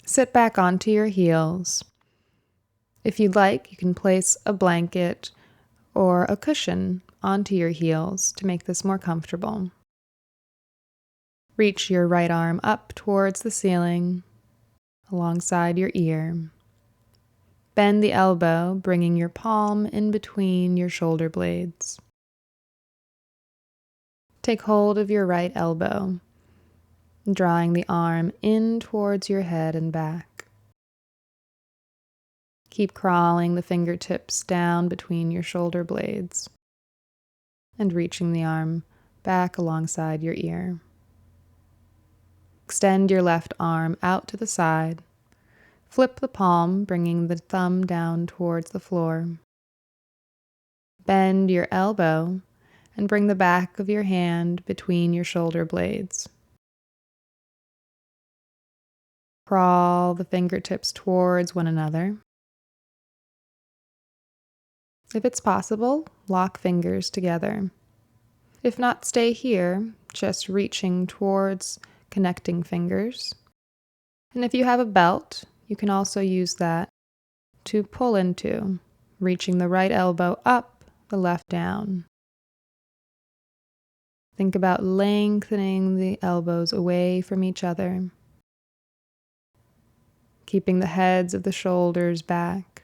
Sit back onto your heels. If you'd like, you can place a blanket or a cushion onto your heels to make this more comfortable. Reach your right arm up towards the ceiling, alongside your ear. Bend the elbow, bringing your palm in between your shoulder blades. Take hold of your right elbow, drawing the arm in towards your head and back. Keep crawling the fingertips down between your shoulder blades and reaching the arm back alongside your ear. Extend your left arm out to the side. Flip the palm, bringing the thumb down towards the floor. Bend your elbow and bring the back of your hand between your shoulder blades. Crawl the fingertips towards one another. If it's possible, lock fingers together. If not, stay here, just reaching towards connecting fingers. And if you have a belt, you can also use that to pull into, reaching the right elbow up, the left down. Think about lengthening the elbows away from each other, keeping the heads of the shoulders back.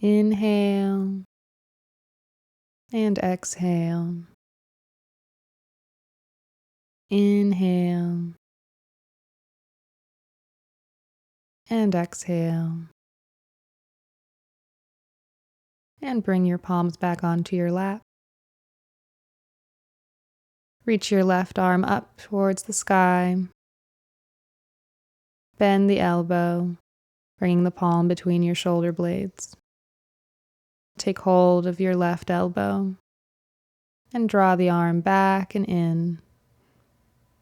Inhale and exhale. Inhale and exhale. And bring your palms back onto your lap. Reach your left arm up towards the sky. Bend the elbow, bringing the palm between your shoulder blades. Take hold of your left elbow and draw the arm back and in,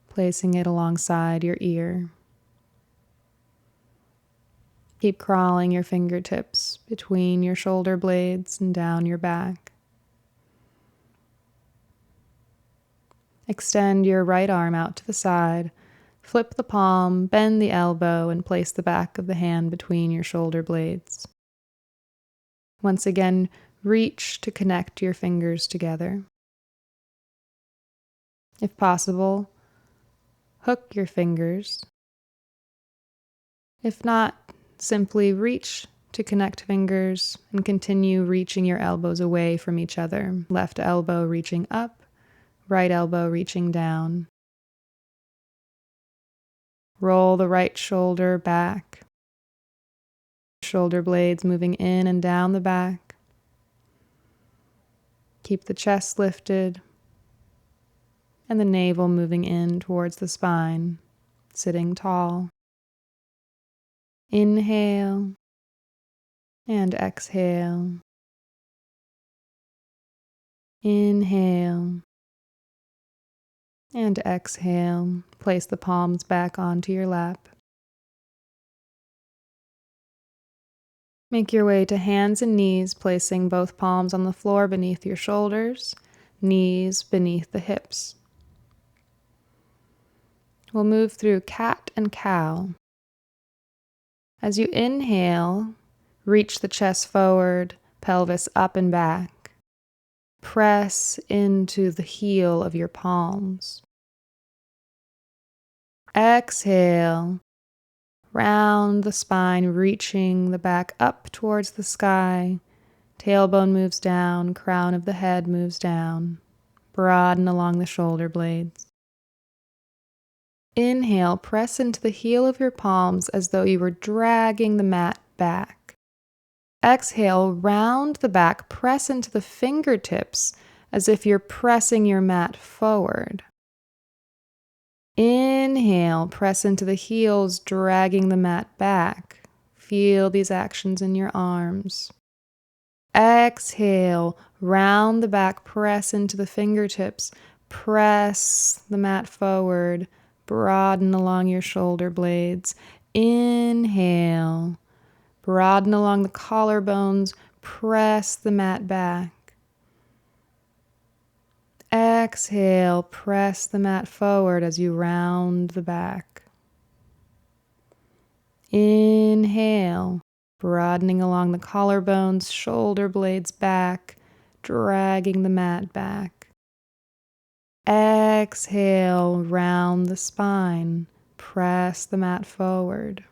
placing it alongside your ear. Keep crawling your fingertips between your shoulder blades and down your back. Extend your right arm out to the side. Flip the palm, bend the elbow, and place the back of the hand between your shoulder blades. Once again, reach to connect your fingers together. If possible, hook your fingers. If not, simply reach to connect fingers and continue reaching your elbows away from each other. Left elbow reaching up, right elbow reaching down. Roll the right shoulder back. Shoulder blades moving in and down the back. Keep the chest lifted and the navel moving in towards the spine, sitting tall. Inhale and exhale. Inhale and exhale. Place the palms back onto your lap. Make your way to hands and knees, placing both palms on the floor beneath your shoulders, knees beneath the hips. We'll move through cat and cow. As you inhale, reach the chest forward, pelvis up and back. Press into the heel of your palms. Exhale, round the spine, reaching the back up towards the sky. Tailbone moves down, crown of the head moves down. Broaden along the shoulder blades. Inhale, press into the heel of your palms as though you were dragging the mat back. Exhale, round the back, press into the fingertips as if you're pressing your mat forward. Inhale, press into the heels, dragging the mat back. Feel these actions in your arms. Exhale, round the back, press into the fingertips, press the mat forward, broaden along your shoulder blades. Inhale, broaden along the collarbones, press the mat back. Exhale, press the mat forward as you round the back. Inhale, broadening along the collarbones, shoulder blades back, dragging the mat back. Exhale, round the spine, press the mat forward.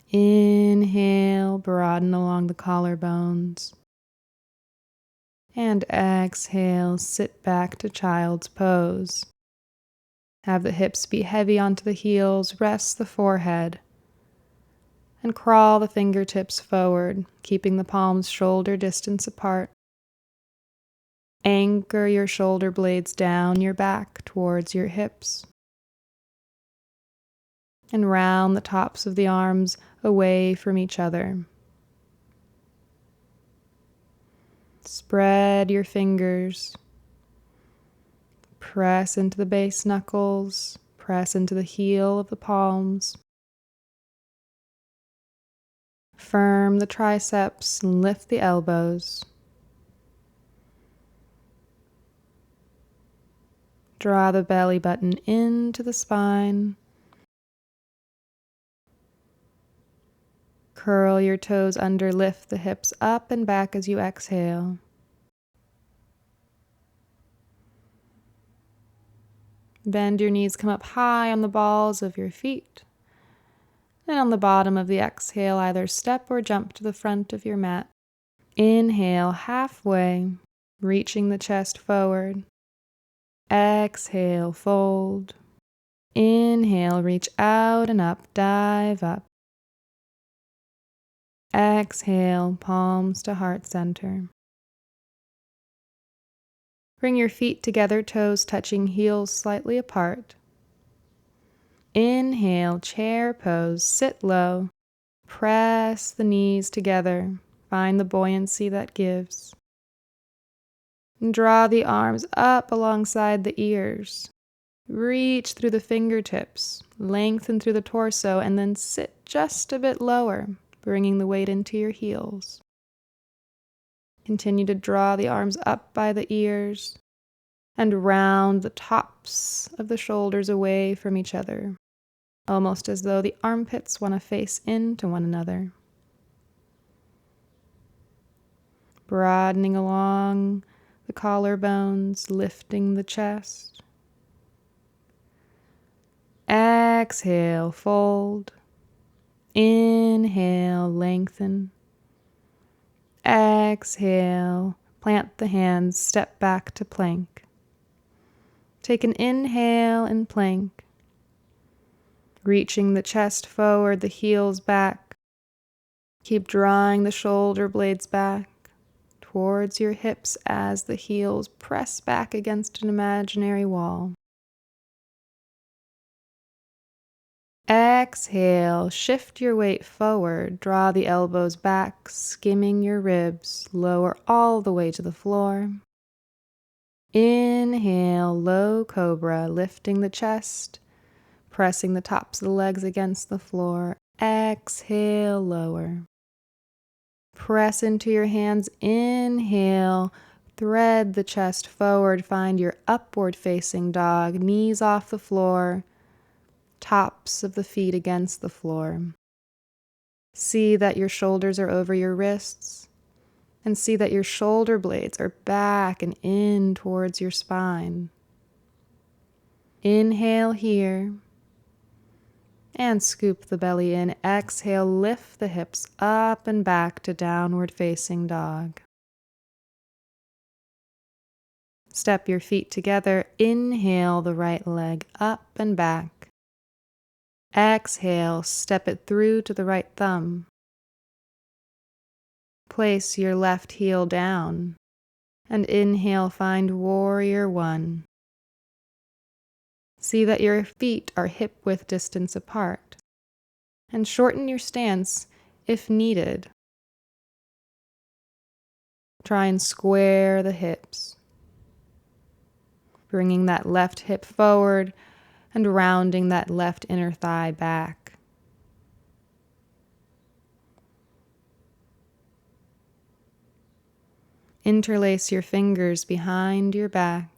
Inhale, broaden along the collarbones. And exhale, sit back to child's pose. Have the hips be heavy onto the heels, rest the forehead. And crawl the fingertips forward, keeping the palms shoulder distance apart. Anchor your shoulder blades down your back towards your hips. And round the tops of the arms away from each other. Spread your fingers. Press into the base knuckles. Press into the heel of the palms. Firm the triceps and lift the elbows. Draw the belly button into the spine. Curl your toes under, lift the hips up and back as you exhale. Bend your knees, come up high on the balls of your feet. And on the bottom of the exhale, either step or jump to the front of your mat. Inhale halfway, reaching the chest forward. Exhale, fold. Inhale, reach out and up, dive up. Exhale, palms to heart center. Bring your feet together, toes touching, heels slightly apart. Inhale, chair pose, sit low. Press the knees together. Find the buoyancy that gives. And draw the arms up alongside the ears. Reach through the fingertips, lengthen through the torso, and then sit just a bit lower, bringing the weight into your heels. Continue to draw the arms up by the ears and round the tops of the shoulders away from each other, almost as though the armpits want to face into one another. Broadening along the collarbones, lifting the chest. Exhale, fold. Inhale, lengthen. Exhale, plant the hands, step back to plank. Take an inhale in plank. Reaching the chest forward, the heels back. Keep drawing the shoulder blades back towards your hips as the heels press back against an imaginary wall. Exhale, shift your weight forward, draw the elbows back, skimming your ribs, lower all the way to the floor. Inhale, low cobra, lifting the chest, pressing the tops of the legs against the floor. Exhale, lower. Press into your hands, inhale, thread the chest forward, find your upward facing dog, knees off the floor. Tops of the feet against the floor. See that your shoulders are over your wrists, and see that your shoulder blades are back and in towards your spine. Inhale here, and scoop the belly in. Exhale, lift the hips up and back to downward facing dog. Step your feet together. Inhale the right leg up and back. Exhale, step it through to the right thumb. Place your left heel down, and inhale, find warrior one. See that your feet are hip-width distance apart, and shorten your stance if needed. Try and square the hips, bringing that left hip forward and rounding that left inner thigh back. Interlace your fingers behind your back.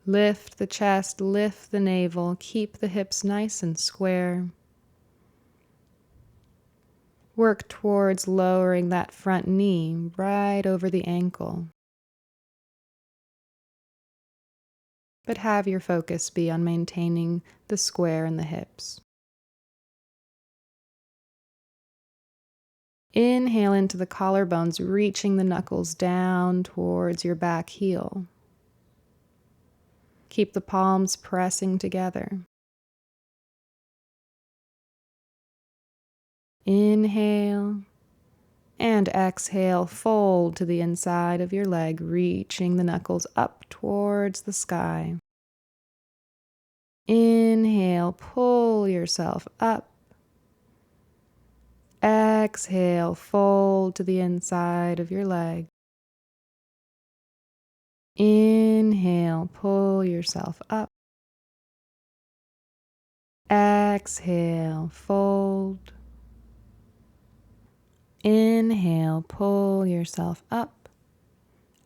Lift the chest, lift the navel, keep the hips nice and square. Work towards lowering that front knee right over the ankle. But have your focus be on maintaining the square in the hips. Inhale into the collarbones, reaching the knuckles down towards your back heel. Keep the palms pressing together. Inhale and exhale, fold to the inside of your leg, reaching the knuckles up towards the sky. Inhale, pull yourself up. Exhale, fold to the inside of your leg. Inhale, pull yourself up. Exhale, fold. Inhale, pull yourself up.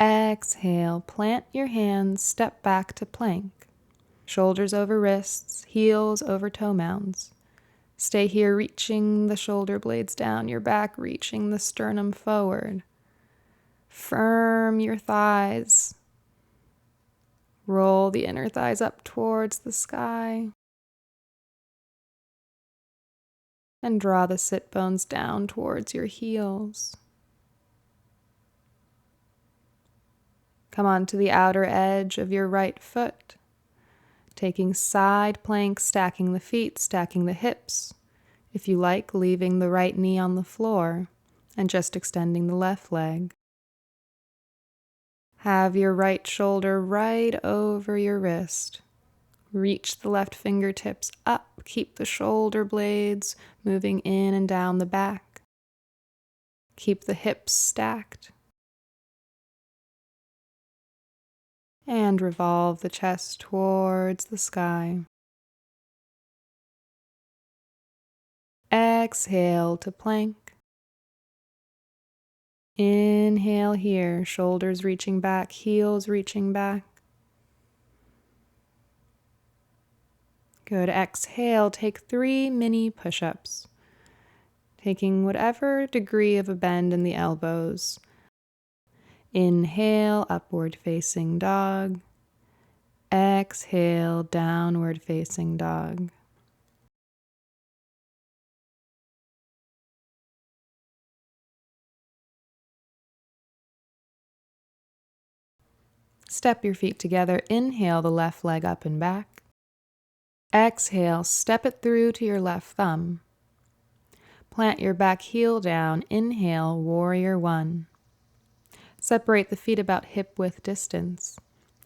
Exhale, plant your hands, step back to plank. Shoulders over wrists, heels over toe mounds. Stay here, reaching the shoulder blades down your back, reaching the sternum forward. Firm your thighs. Roll the inner thighs up towards the sky. And draw the sit bones down towards your heels. Come onto the outer edge of your right foot, taking side plank, stacking the feet, stacking the hips. If you like, leaving the right knee on the floor and just extending the left leg. Have your right shoulder right over your wrist. Reach the left fingertips up. Keep the shoulder blades moving in and down the back. Keep the hips stacked. And revolve the chest towards the sky. Exhale to plank. Inhale here, shoulders reaching back, heels reaching back. Good. Exhale, take 3 mini push-ups, taking whatever degree of a bend in the elbows. Inhale, upward facing dog. Exhale, downward facing dog. Step your feet together. Inhale the left leg up and back. Exhale, step it through to your left thumb. Plant your back heel down. Inhale, warrior one. Separate the feet about hip width distance.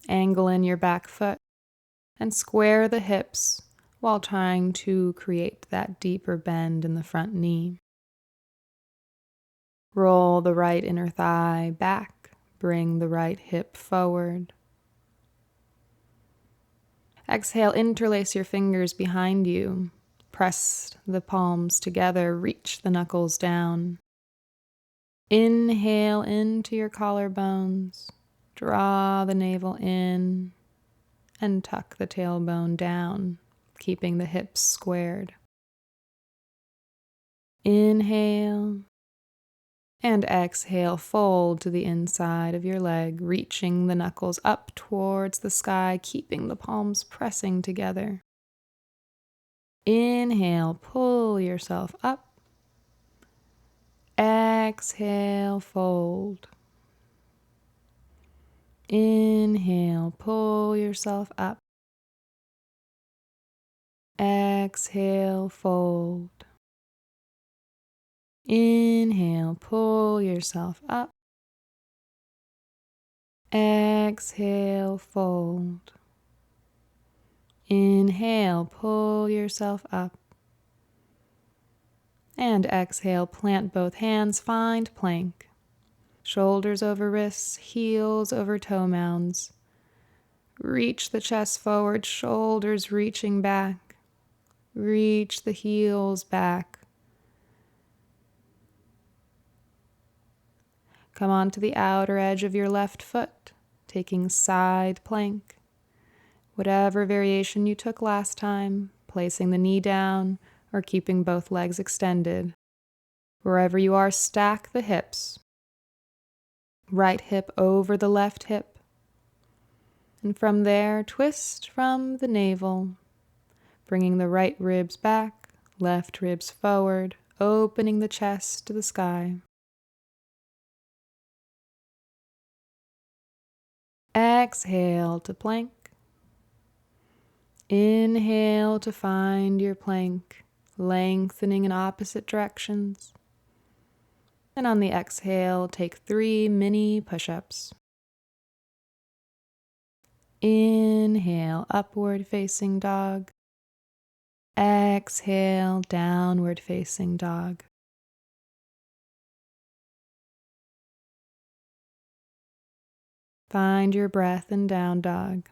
Angle in your back foot and square the hips while trying to create that deeper bend in the front knee. Roll the right inner thigh back. Bring the right hip forward. Exhale, interlace your fingers behind you. Press the palms together, reach the knuckles down. Inhale into your collarbones. Draw the navel in and tuck the tailbone down, keeping the hips squared. Inhale. And exhale, fold to the inside of your leg, reaching the knuckles up towards the sky, keeping the palms pressing together. Inhale, pull yourself up. Exhale, fold. Inhale, pull yourself up. Exhale, fold. Inhale, pull yourself up. Exhale, fold. Inhale, pull yourself up. And exhale, plant both hands, find plank. Shoulders over wrists, heels over toe mounds. Reach the chest forward, shoulders reaching back. Reach the heels back. Come onto the outer edge of your left foot, taking side plank. Whatever variation you took last time, placing the knee down or keeping both legs extended. Wherever you are, stack the hips. Right hip over the left hip. And from there, twist from the navel, bringing the right ribs back, left ribs forward, opening the chest to the sky. Exhale to plank. Inhale to find your plank, lengthening in opposite directions. And on the exhale, take 3 mini push-ups. Inhale, upward facing dog. Exhale, downward facing dog. Find your breath in down dog.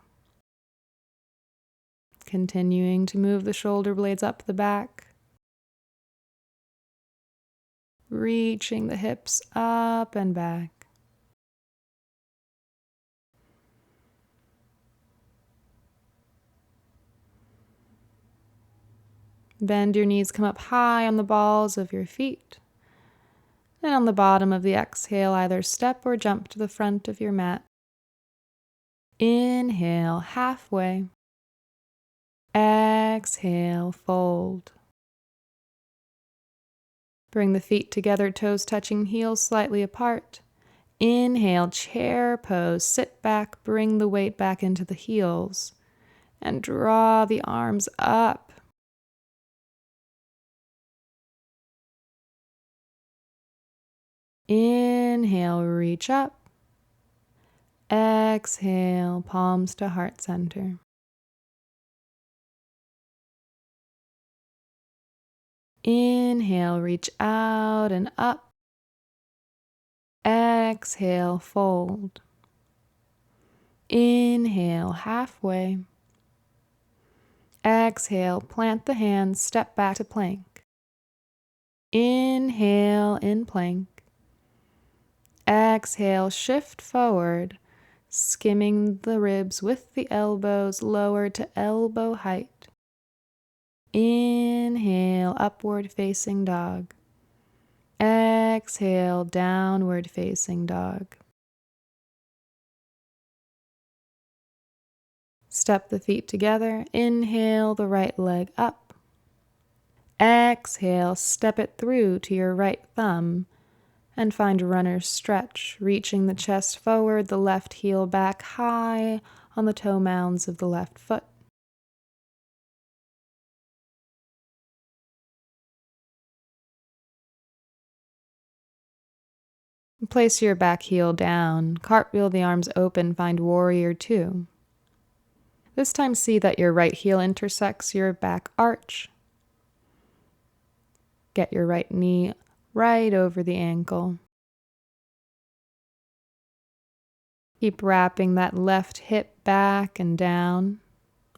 Continuing to move the shoulder blades up the back. Reaching the hips up and back. Bend your knees, come up high on the balls of your feet. And on the bottom of the exhale, either step or jump to the front of your mat. Inhale, halfway. Exhale, fold. Bring the feet together, toes touching, heels slightly apart. Inhale, chair pose, sit back, bring the weight back into the heels, and draw the arms up. Inhale, reach up. Exhale, palms to heart center. Inhale, reach out and up. Exhale, fold. Inhale, halfway. Exhale, plant the hands, step back to plank. Inhale, in plank. Exhale, shift forward, skimming the ribs with the elbows lower to elbow height. Inhale, upward facing dog. Exhale, downward facing dog. Step the feet together. Inhale, the right leg up. Exhale, step it through to your right thumb and find runner's stretch, reaching the chest forward, the left heel back high on the toe mounds of the left foot. Place your back heel down, cartwheel the arms open, find warrior two. This time see that your right heel intersects your back arch. Get your right knee right over the ankle. Keep wrapping that left hip back and down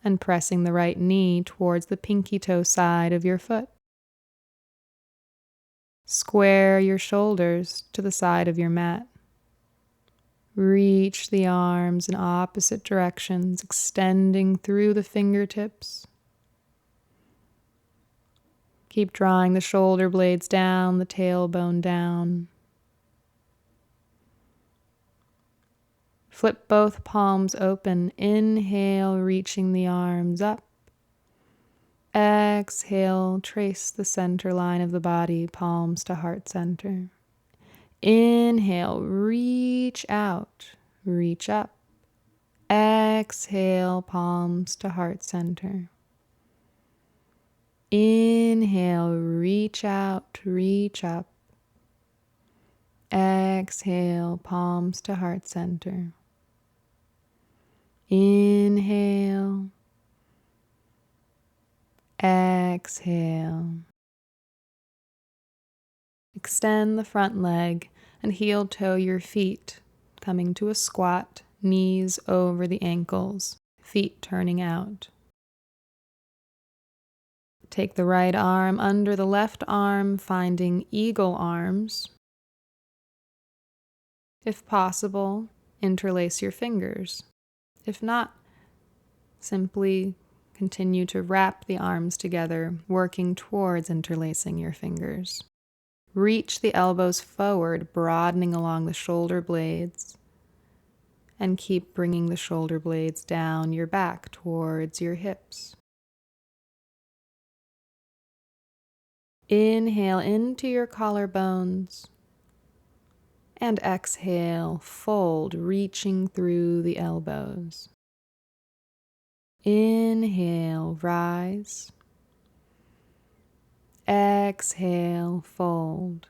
and pressing the right knee towards the pinky toe side of your foot. Square your shoulders to the side of your mat. Reach the arms in opposite directions, extending through the fingertips. Keep drawing the shoulder blades down, the tailbone down. Flip both palms open. Inhale, reaching the arms up. Exhale, trace the center line of the body, palms to heart center. Inhale, reach out, reach up. Exhale, palms to heart center. Inhale, reach out, reach up. Exhale, palms to heart center. Inhale. Exhale. Extend the front leg and heel toe your feet, coming to a squat, knees over the ankles, feet turning out. Take the right arm under the left arm, finding eagle arms. If possible, interlace your fingers. If not, simply continue to wrap the arms together, working towards interlacing your fingers. Reach the elbows forward, broadening along the shoulder blades, and keep bringing the shoulder blades down your back towards your hips. Inhale into your collarbones, and exhale, fold, reaching through the elbows. Inhale, rise. Exhale, fold.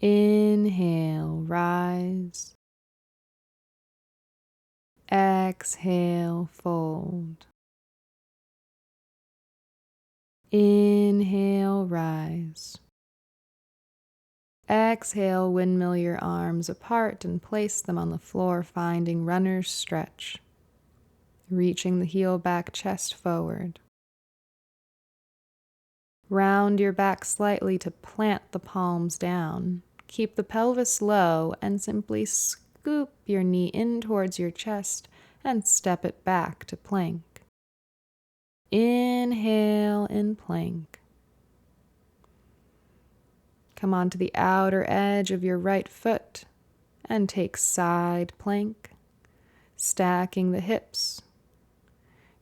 Inhale, rise. Exhale, fold. Inhale, rise. Exhale, windmill your arms apart and place them on the floor, finding runner's stretch. Reaching the heel back, chest forward. Round your back slightly to plant the palms down. Keep the pelvis low and simply scoop your knee in towards your chest and step it back to plank. Inhale in plank. Come onto the outer edge of your right foot and take side plank, stacking the hips,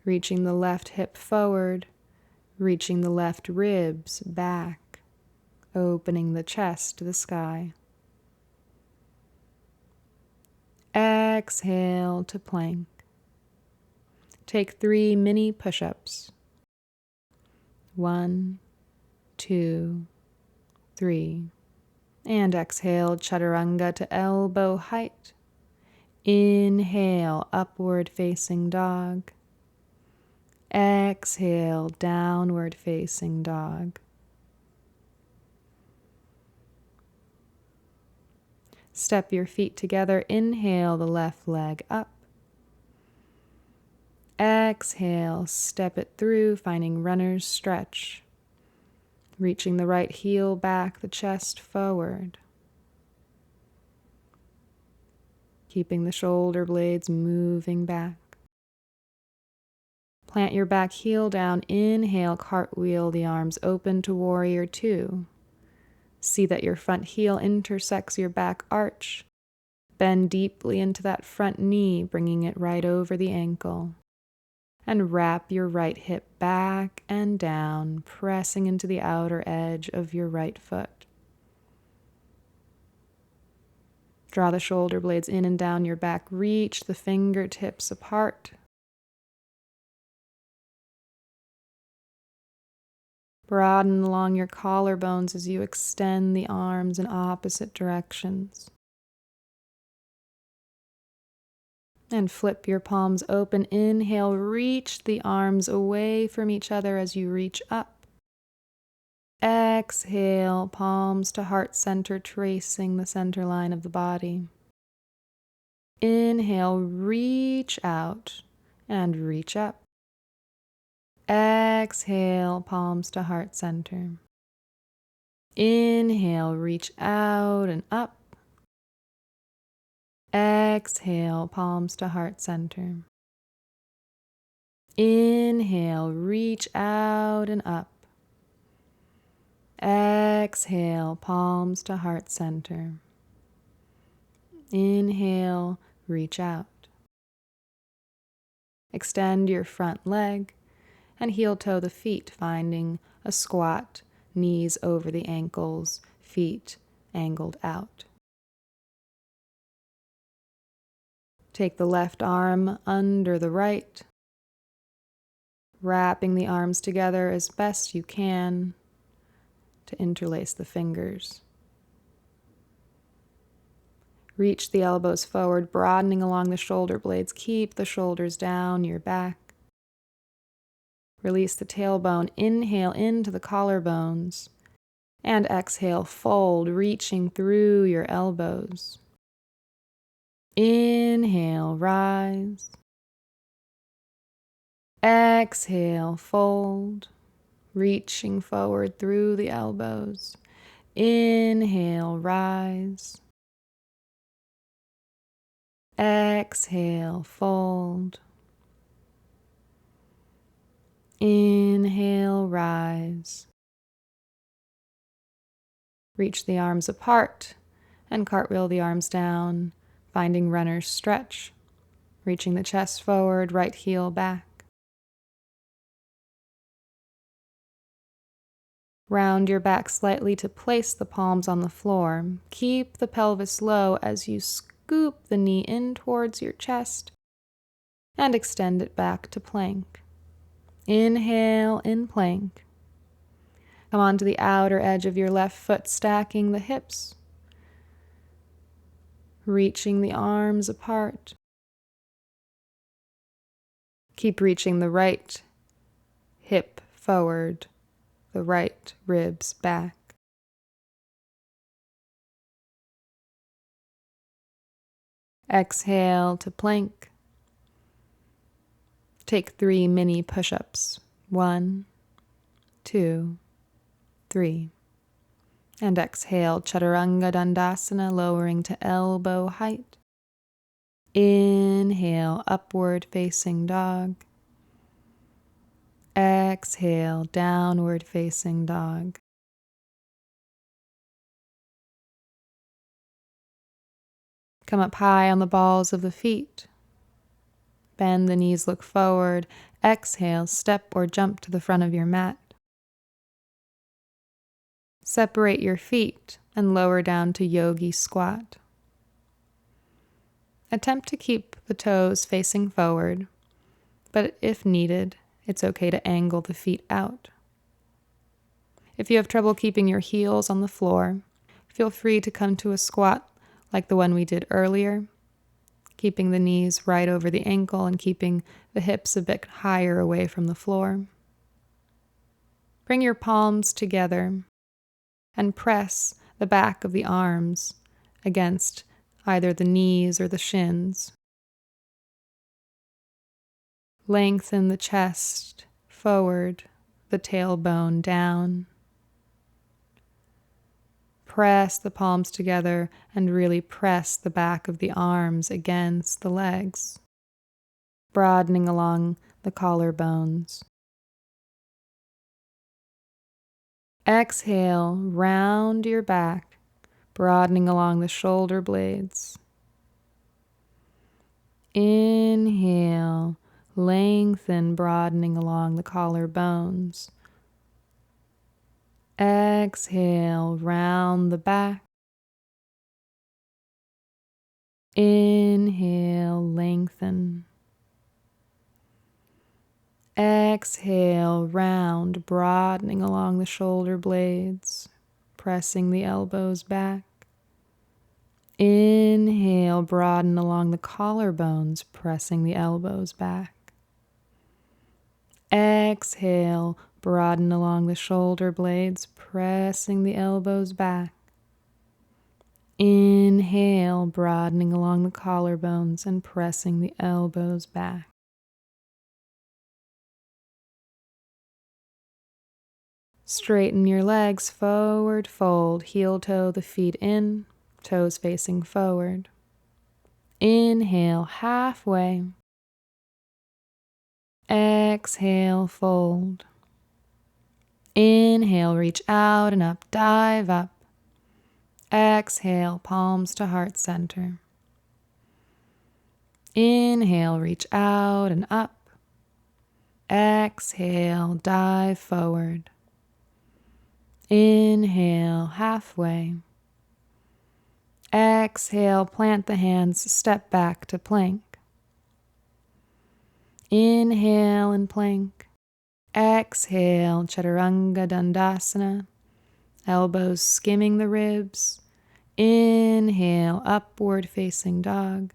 reaching the left hip forward, reaching the left ribs back, opening the chest to the sky. Exhale to plank. Take 3 mini push-ups. 1, 2, 3. And exhale, Chaturanga to elbow height. Inhale, upward facing dog. Exhale, downward facing dog. Step your feet together. Inhale, the left leg up. Exhale, step it through, finding runner's stretch. Reaching the right heel back, the chest forward. Keeping the shoulder blades moving back. Plant your back heel down. Inhale, cartwheel the arms open to warrior 2. See that your front heel intersects your back arch. Bend deeply into that front knee, bringing it right over the ankle. And wrap your right hip back and down, pressing into the outer edge of your right foot. Draw the shoulder blades in and down your back. Reach the fingertips apart. Broaden along your collarbones as you extend the arms in opposite directions. And flip your palms open. Inhale, reach the arms away from each other as you reach up. Exhale, palms to heart center, tracing the center line of the body. Inhale, reach out and reach up. Exhale, palms to heart center. Inhale, reach out and up. Exhale, palms to heart center. Inhale, reach out and up. Exhale, palms to heart center. Inhale, reach out. Extend your front leg and heel toe the feet, finding a squat, knees over the ankles, feet angled out. Take the left arm under the right, wrapping the arms together as best you can to interlace the fingers. Reach the elbows forward, broadening along the shoulder blades. Keep the shoulders down your back. Release the tailbone. Inhale into the collarbones. And exhale, fold, reaching through your elbows. Inhale, rise. Exhale, fold, reaching forward through the elbows. Inhale, rise. Exhale, fold. Inhale, rise. Reach the arms apart and cartwheel the arms down, finding runner's stretch. Reaching the chest forward, right heel back. Round your back slightly to place the palms on the floor. Keep the pelvis low as you scoop the knee in towards your chest and extend it back to plank. Inhale in plank. Come onto the outer edge of your left foot, stacking the hips. Reaching the arms apart. Keep reaching the right hip forward, the right ribs back. Exhale to plank. Take 3 mini push-ups. 1, 2, 3. And exhale, Chaturanga Dandasana, lowering to elbow height. Inhale, upward facing dog. Exhale, downward facing dog. Come up high on the balls of the feet. Bend the knees, look forward. Exhale, step or jump to the front of your mat. Separate your feet and lower down to Yogi squat. Attempt to keep the toes facing forward, but if needed, it's okay to angle the feet out. If you have trouble keeping your heels on the floor, feel free to come to a squat like the one we did earlier, keeping the knees right over the ankle and keeping the hips a bit higher away from the floor. Bring your palms together and press the back of the arms against either the knees or the shins. Lengthen the chest forward, the tailbone down. Press the palms together and really press the back of the arms against the legs, broadening along the collarbones. Exhale, round your back, broadening along the shoulder blades. Inhale, lengthen, broadening along the collarbones. Exhale, round the back. Inhale, lengthen. Exhale, round, broadening along the shoulder blades, pressing the elbows back. Inhale, broaden along the collarbones, pressing the elbows back. Exhale, broaden along the shoulder blades, pressing the elbows back. Inhale, broadening along the collarbones and pressing the elbows back. Straighten your legs, forward fold, heel toe the feet in, toes facing forward. Inhale, halfway. Exhale, fold. Inhale, reach out and up, dive up. Exhale, palms to heart center. Inhale, reach out and up. Exhale, dive forward. Inhale, halfway. Exhale, plant the hands, step back to plank. Inhale and plank. Exhale, Chaturanga Dandasana. Elbows skimming the ribs. Inhale, upward facing dog.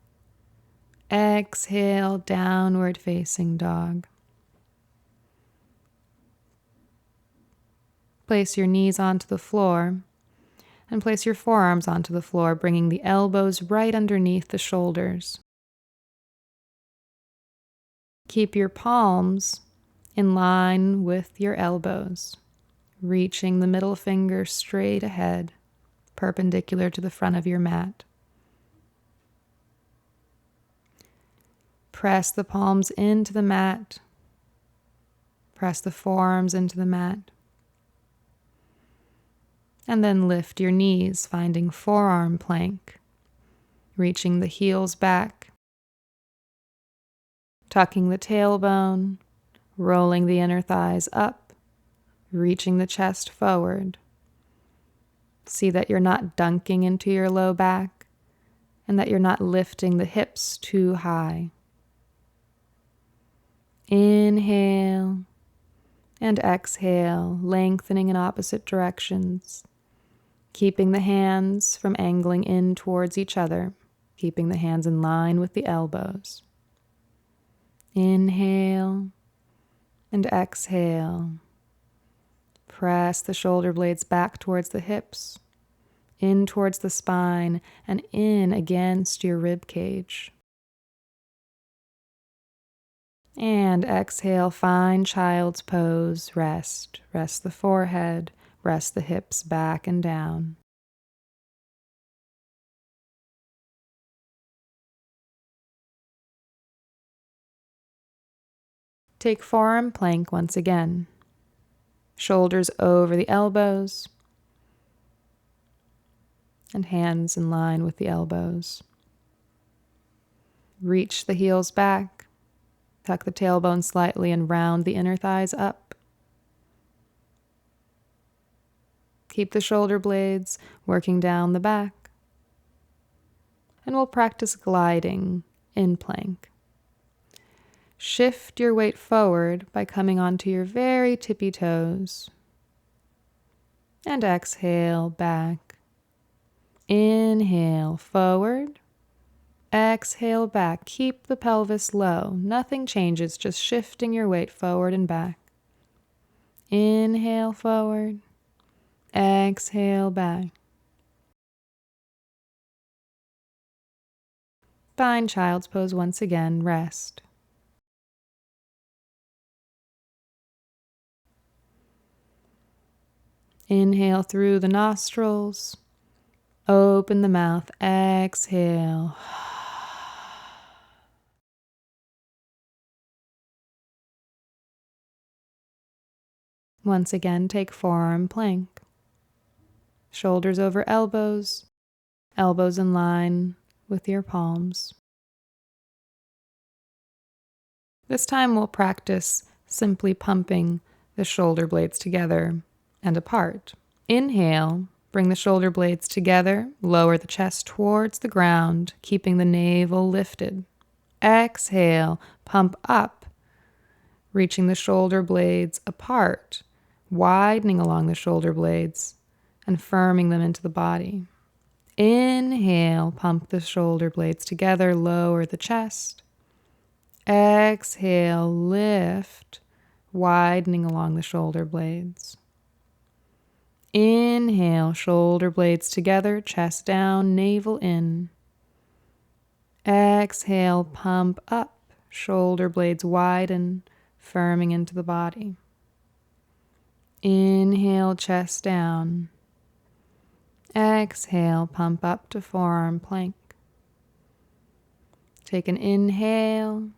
Exhale, downward facing dog. Place your knees onto the floor and place your forearms onto the floor, bringing the elbows right underneath the shoulders. Keep your palms in line with your elbows. reaching the middle finger straight ahead, perpendicular to the front of your mat. Press the palms into the mat. Press the forearms into the mat. And then lift your knees, finding forearm plank, reaching the heels back, tucking the tailbone, rolling the inner thighs up, reaching the chest forward. See that you're not dunking into your low back and that you're not lifting the hips too high. Inhale and exhale, lengthening in opposite directions, keeping the hands from angling in towards each other, keeping the hands in line with the elbows. Inhale and exhale. Press the shoulder blades back towards the hips, in towards the spine, and in against your rib cage. And exhale, find child's pose, rest. Rest the forehead, rest the hips back and down. Take forearm plank once again. Shoulders over the elbows and hands in line with the elbows. Reach the heels back. Tuck the tailbone slightly and round the inner thighs up. Keep the shoulder blades working down the back. And we'll practice gliding in plank. Shift your weight forward by coming onto your very tippy toes. And exhale back. Inhale forward. Exhale back. Keep the pelvis low. Nothing changes, just shifting your weight forward and back. Inhale forward. Exhale back. Find child's pose once again. Rest. Inhale through the nostrils. Open the mouth. Exhale. Once again, take forearm plank. Shoulders over elbows, elbows in line with your palms. This time we'll practice simply pumping the shoulder blades together and apart. Inhale, bring the shoulder blades together, lower the chest towards the ground, keeping the navel lifted. Exhale, pump up, reaching the shoulder blades apart, widening along the shoulder blades and firming them into the body. Inhale, pump the shoulder blades together, lower the chest. Exhale, lift, widening along the shoulder blades. Inhale, shoulder blades together, chest down, navel in. Exhale, pump up, shoulder blades widen, firming into the body. Inhale, chest down. Exhale, pump up to forearm plank. Take an inhale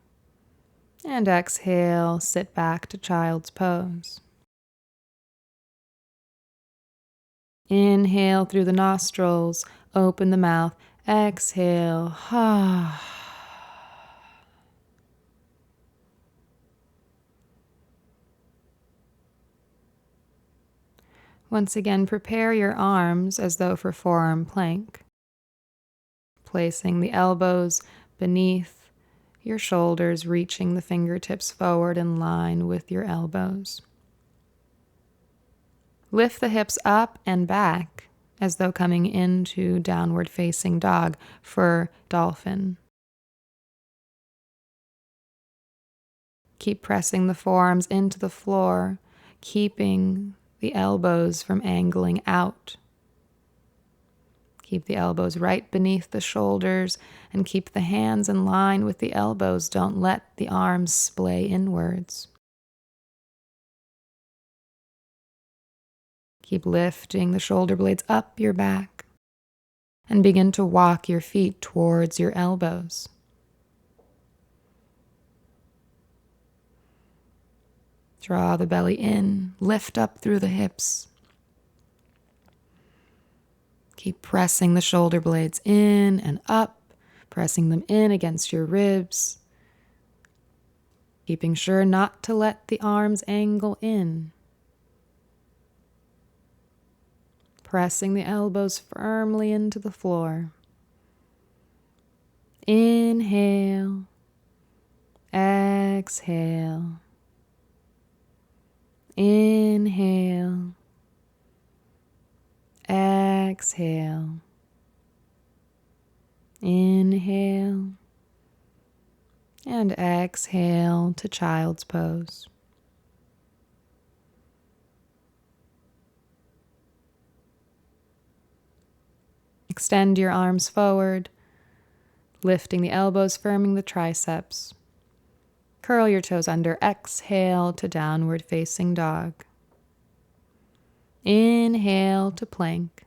and exhale, sit back to child's pose. Inhale through the nostrils, open the mouth, exhale. Once again, prepare your arms as though for forearm plank, placing the elbows beneath your shoulders, reaching the fingertips forward in line with your elbows. Lift the hips up and back as though coming into downward facing dog for Dolphin. Keep pressing the forearms into the floor, keeping the elbows from angling out. Keep the elbows right beneath the shoulders and keep the hands in line with the elbows. Don't let the arms splay inwards. Keep lifting the shoulder blades up your back and begin to walk your feet towards your elbows. Draw the belly in, lift up through the hips. Keep pressing the shoulder blades in and up, pressing them in against your ribs, keeping sure not to let the arms angle in. Pressing the elbows firmly into the floor. Inhale, exhale, inhale, exhale, inhale, and exhale to child's pose. Extend your arms forward, lifting the elbows, firming the triceps. Curl your toes under. Exhale to downward facing dog. Inhale to plank.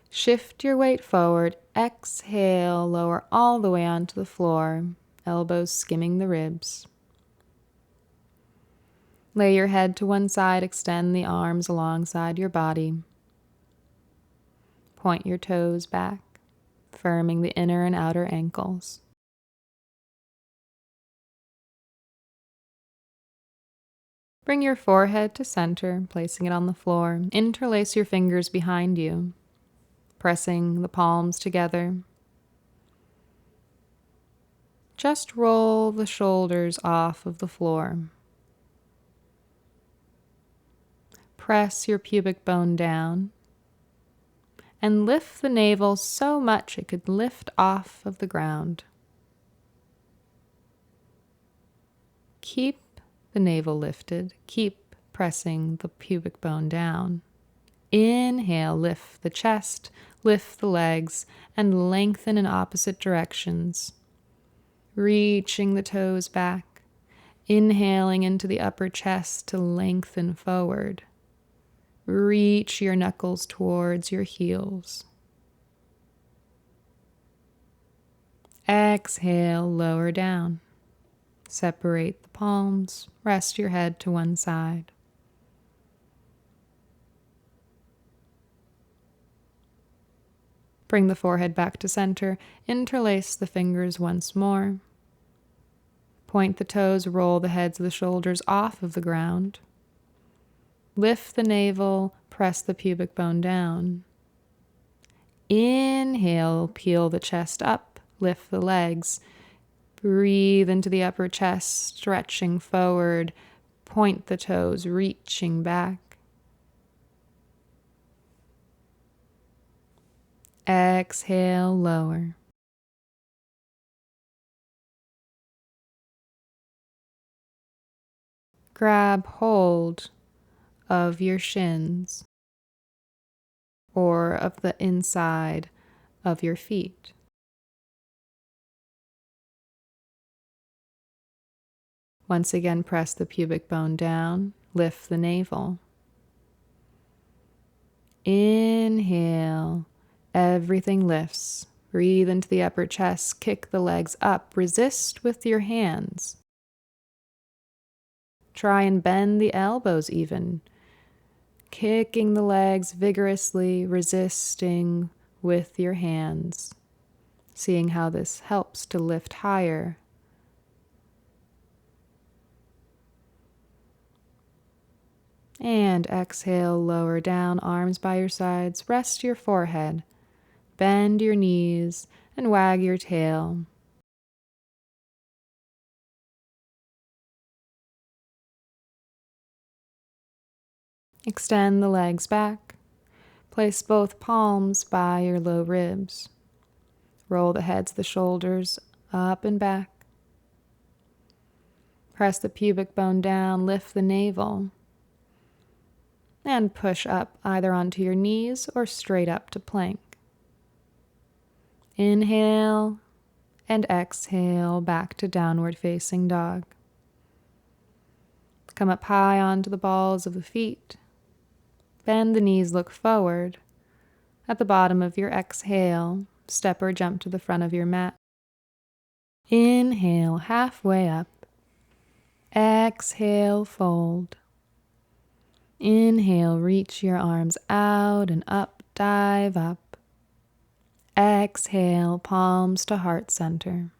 Shift your weight forward. Exhale, lower all the way onto the floor, elbows skimming the ribs. Lay your head to one side, extend the arms alongside your body. Point your toes back, firming the inner and outer ankles. Bring your forehead to center, placing it on the floor. Interlace your fingers behind you, pressing the palms together. Just roll the shoulders off of the floor. Press your pubic bone down and lift the navel so much it could lift off of the ground. Keep the navel lifted. Keep pressing the pubic bone down. Inhale, lift the chest, lift the legs, and lengthen in opposite directions. Reaching the toes back. Inhaling into the upper chest to lengthen forward. Reach your knuckles towards your heels. Exhale, lower down. Separate the palms. Rest your head to one side. Bring the forehead back to center. Interlace the fingers once more. Point the toes, roll the heads of the shoulders off of the ground. Lift the navel, press the pubic bone down. Inhale, peel the chest up, lift the legs. Breathe into the upper chest, stretching forward. Point the toes, reaching back. Exhale, lower. Grab hold of your shins or of the inside of your feet. Once again, press the pubic bone down, lift the navel. Inhale, everything lifts. Breathe into the upper chest, kick the legs up, resist with your hands. Try and bend the elbows even. Kicking the legs vigorously, resisting with your hands. Seeing how this helps to lift higher. And exhale, lower down, arms by your sides. Rest your forehead. Bend your knees and wag your tail. Extend the legs back. Place both palms by your low ribs. Roll the heads of the shoulders up and back. Press the pubic bone down, lift the navel. And push up either onto your knees or straight up to plank. Inhale and exhale back to downward facing dog. Come up high onto the balls of the feet. Bend the knees, look forward. At the bottom of your exhale, step or jump to the front of your mat. Inhale, halfway up. Exhale, fold. Inhale, reach your arms out and up, dive up. Exhale, palms to heart center.